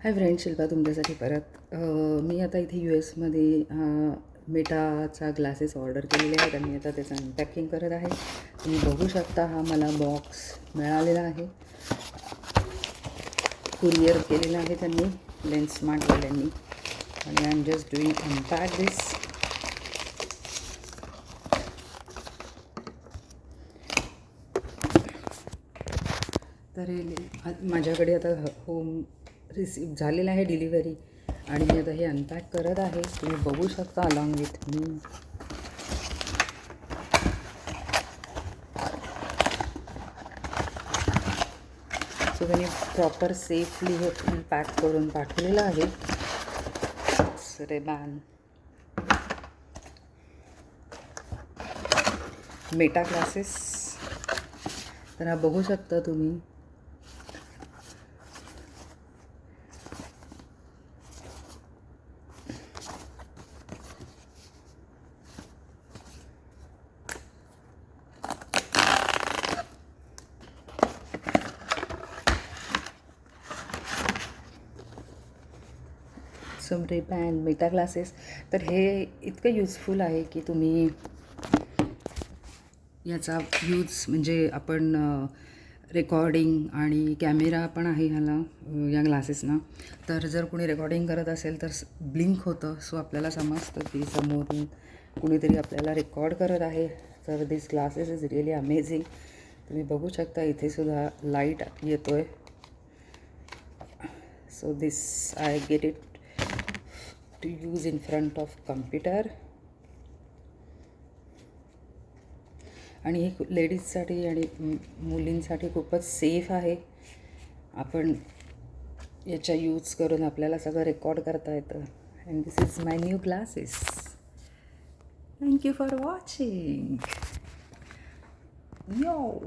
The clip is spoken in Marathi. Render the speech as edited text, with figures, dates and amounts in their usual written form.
हाय फ्रेंड, शिल्पा तुमच्यासाठी परत. मी आता इथे US मध्ये मेटाचा ग्लासेस ऑर्डर केलेले आहेत आणि आता त्याचं अनपॅकिंग करत आहे. तुम्ही बघू शकता, हा मला बॉक्स मिळालेला आहे, कुरिअर केलेला आहे त्यांनी, लेन्समार्टवाल्यांनी. आणि I am just doing unpack this. तर हे माझ्याकडे आता होम रिसीव झालेलं आहे, डिलिव्हरी. आणि मी आता हे अनपॅक करत आहे. तुम्ही बघू शकता अलॉंग विथ मी. सो त्यांनी प्रॉपर सेफली हे पॅक करून पाठवलेलं आहे. Ray-Ban Meta glasses. तर हा बघू शकता तुम्ही. सम रेबॅन मेटा ग्लासेस. तर हे इतकं यूजफुल आहे की तुम्ही याचा यूज म्हणजे आपण रेकॉर्डिंग आणि कॅमेरा पण आहे ह्याला, या ग्लासेसना. तर जर कोणी रेकॉर्डिंग करत असेल तर ब्लिंक होतं, सो आपल्याला समजतं की समोरून कुणीतरी आपल्याला रेकॉर्ड करत आहे. तर this glasses is really amazing. तुम्ही बघू शकता, इथेसुद्धा लाईट येतो आहे. So this I get it to use in front of computer. आणि हे लेडीजसाठी आणि मुलींसाठी खूपच सेफ आहे. आपण याचा यूज करून आपल्याला सगळं रेकॉर्ड करता येतं. And this is my new glasses. Thank you for watching. Yo.